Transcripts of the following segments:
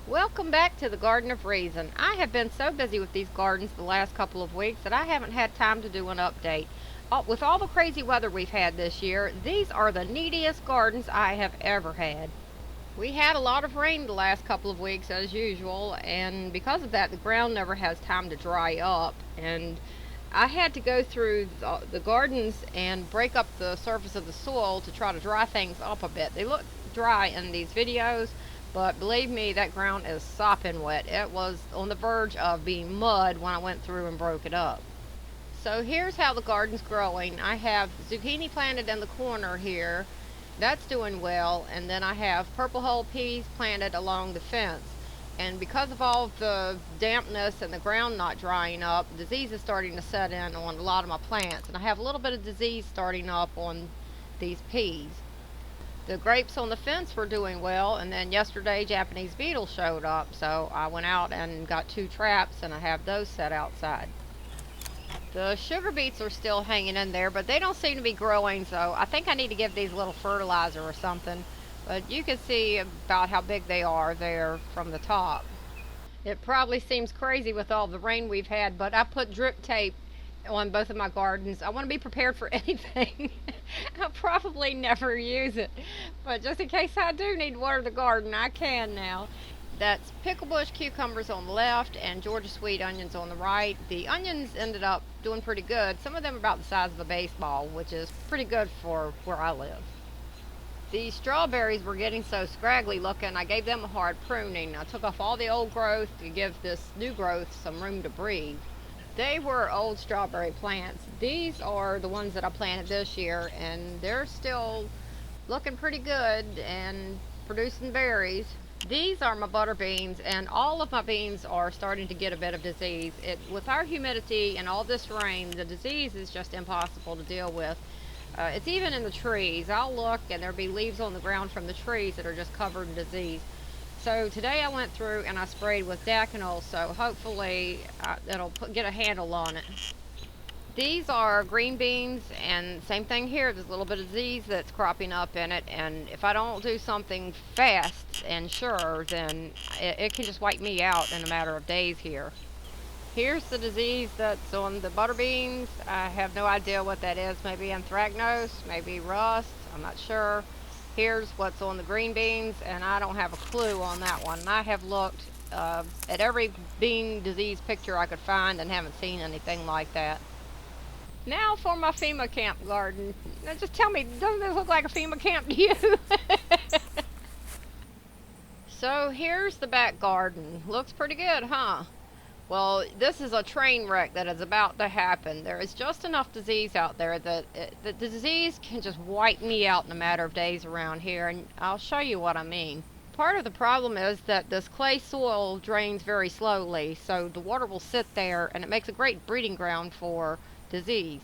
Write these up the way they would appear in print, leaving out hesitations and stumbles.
Welcome back to the Garden of Reason. I have been so busy with these gardens the last couple of weeks that I haven't had time to do an update. With all the crazy weather we've had this year, these are the neediest gardens I have ever had. We had a lot of rain the last couple of weeks as usual, and because of that, the ground never has time to dry up. And I had to go through the gardens and break up the surface of the soil to try to dry things up a bit. They look dry in these videos, but believe me, that ground is sopping wet. It was on the verge of being mud when I went through and broke it up. So here's how the garden's growing. I have zucchini planted in the corner here. That's doing well. And then I have purple hull peas planted along the fence. And because of all the dampness and the ground not drying up, disease is starting to set in on a lot of my plants. And I have a little bit of disease starting up on these peas. The grapes on the fence were doing well, and then yesterday Japanese beetles showed up, so I went out and got 2 traps, and I have those set outside. The sugar beets are still hanging in there, but they don't seem to be growing, so I think I need to give these a little fertilizer or something. But you can see about how big they are there from the top. It probably seems crazy with all the rain we've had, but I put drip tape on both of my gardens. I want to be prepared for anything. I'll probably never use it, but just in case I do need to water the garden, I can now. That's pickle bush cucumbers on the left and Georgia sweet onions on the right. The onions ended up doing pretty good. Some of them are about the size of a baseball, which is pretty good for where I live. The strawberries were getting so scraggly looking, I gave them a hard pruning. I took off all the old growth to give this new growth some room to breathe. They were old strawberry plants. These are the ones that I planted this year, and they're still looking pretty good and producing berries. These are my butter beans, and all of my beans are starting to get a bit of disease. With our humidity and all this rain, the disease is just impossible to deal with. It's even in the trees. I'll look and there'll be leaves on the ground from the trees that are just covered in disease. So today I went through and I sprayed with Daconol, so hopefully it'll get a handle on it. These are green beans, and same thing here. There's a little bit of disease that's cropping up in it, and if I don't do something fast and sure, then it can just wipe me out in a matter of days here. Here's the disease that's on the butter beans. I have no idea what that is. Maybe anthracnose, maybe rust, I'm not sure. Here's what's on the green beans, and I don't have a clue on that one. I have looked at every bean disease picture I could find and haven't seen anything like that. Now for my FEMA camp garden. Now just tell me, doesn't this look like a FEMA camp to you? So here's the back garden. Looks pretty good, huh? Well, this is a train wreck that is about to happen. There is just enough disease out there that the disease can just wipe me out in a matter of days around here, and I'll show you what I mean. Part of the problem is that this clay soil drains very slowly, so the water will sit there, and it makes a great breeding ground for disease.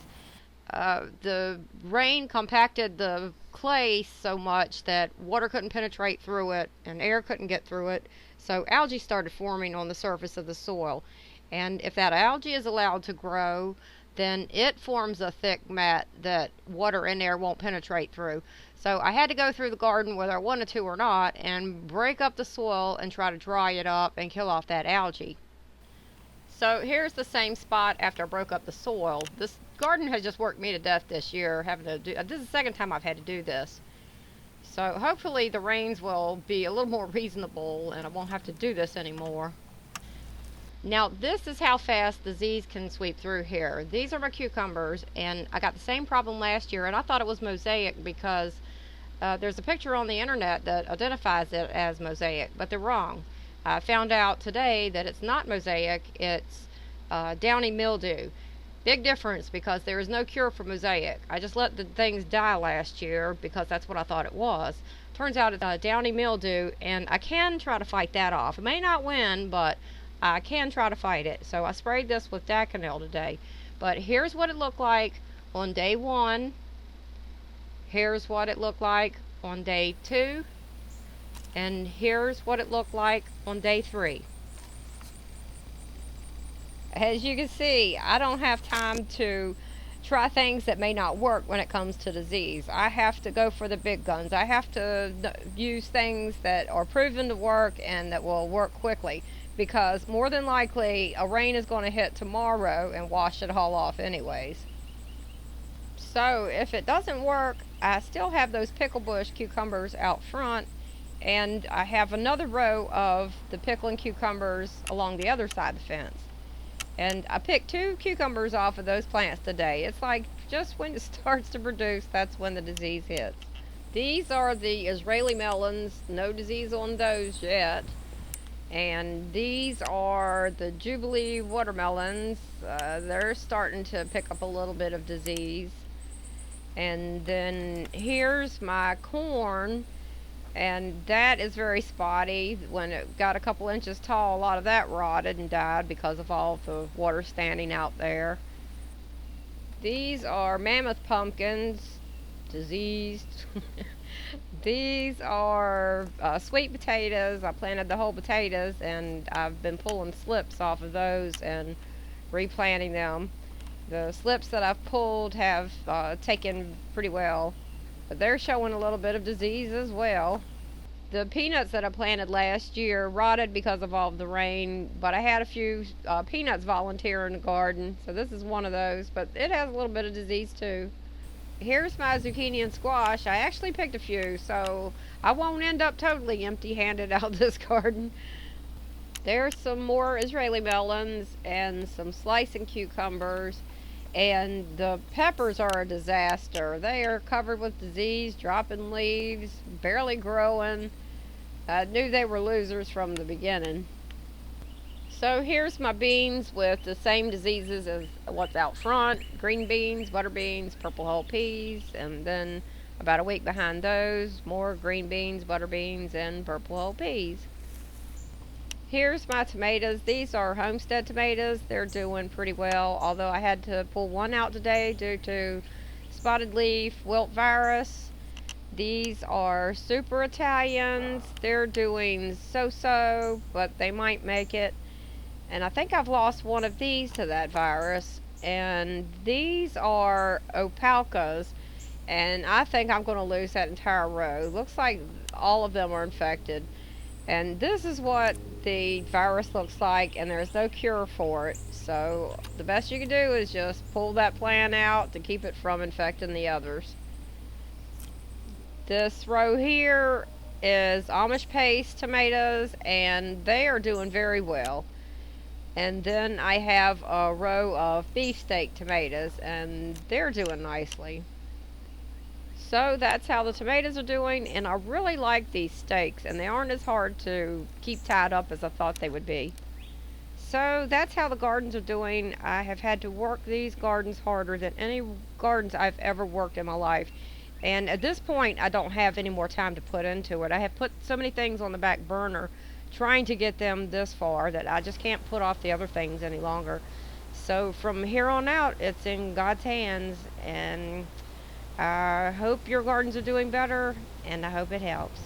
The rain compacted the clay so much that water couldn't penetrate through it and air couldn't get through it, so algae started forming on the surface of the soil. And if that algae is allowed to grow, then it forms a thick mat that water and air won't penetrate through. So I had to go through the garden, whether I wanted to or not, and break up the soil and try to dry it up and kill off that algae. So here's the same spot after I broke up the soil. This garden has just worked me to death this year, having to do this is the second time I've had to do this. So hopefully the rains will be a little more reasonable and I won't have to do this anymore. Now this is how fast disease can sweep through here. These are my cucumbers, and I got the same problem last year, and I thought it was mosaic because there's a picture on the internet that identifies it as mosaic, but they're wrong. I found out today that it's not mosaic, it's downy mildew. Big difference, because there is no cure for mosaic. I just let the things die last year because that's what I thought it was. Turns out it's downy mildew, and I can try to fight that off. I may not win, but I can try to fight it. So I sprayed this with Daconol today. But here's what it looked like on day 1. Here's what it looked like on day 2. And here's what it looked like on day 3. As you can see, I don't have time to try things that may not work when it comes to disease. I have to go for the big guns. I have to use things that are proven to work and that will work quickly, because more than likely a rain is going to hit tomorrow and wash it all off anyways. So if it doesn't work, I still have those pickle bush cucumbers out front, and I have another row of the pickling cucumbers along the other side of the fence. And I picked 2 cucumbers off of those plants today. It's like just when it starts to produce, that's when the disease hits. These are the Israeli melons, no disease on those yet. And these are the Jubilee watermelons. They're starting to pick up a little bit of disease. And then here's my corn, and that is very spotty. When it got a couple inches tall, a lot of that rotted and died because of all the water standing out there. These are mammoth pumpkins, diseased. These are sweet potatoes. I planted the whole potatoes, and I've been pulling slips off of those and replanting them. The slips that I've pulled have taken pretty well, but they're showing a little bit of disease as well. The peanuts that I planted last year rotted because of all of the rain, but I had a few peanuts volunteer in the garden, so this is one of those, but it has a little bit of disease too. Here's my zucchini and squash. I actually picked a few, so I won't end up totally empty-handed out this garden. There's some more Israeli melons and some slicing cucumbers. And the peppers are a disaster. They are covered with disease, dropping leaves, barely growing. I knew they were losers from the beginning. So here's my beans with the same diseases as what's out front. Green beans, butter beans, purple whole peas, and then about a week behind those, more green beans, butter beans, and purple whole peas. Here's my tomatoes. These are homestead tomatoes. They're doing pretty well, although I had to pull one out today due to spotted leaf wilt virus. These are super Italians. They're doing so-so, but they might make it. And I think I've lost one of these to that virus. And these are opalcas, and I think I'm going to lose that entire row. Looks like all of them are infected. And this is what the virus looks like, and there's no cure for it. So the best you can do is just pull that plant out to keep it from infecting the others. This row here is Amish paste tomatoes, and they are doing very well. And then I have a row of beefsteak tomatoes, and they're doing nicely. So that's how the tomatoes are doing, and I really like these steaks, and they aren't as hard to keep tied up as I thought they would be. So that's how the gardens are doing. I have had to work these gardens harder than any gardens I've ever worked in my life. And at this point, I don't have any more time to put into it. I have put so many things on the back burner trying to get them this far that I just can't put off the other things any longer. So from here on out, it's in God's hands, and I hope your gardens are doing better, and I hope it helps.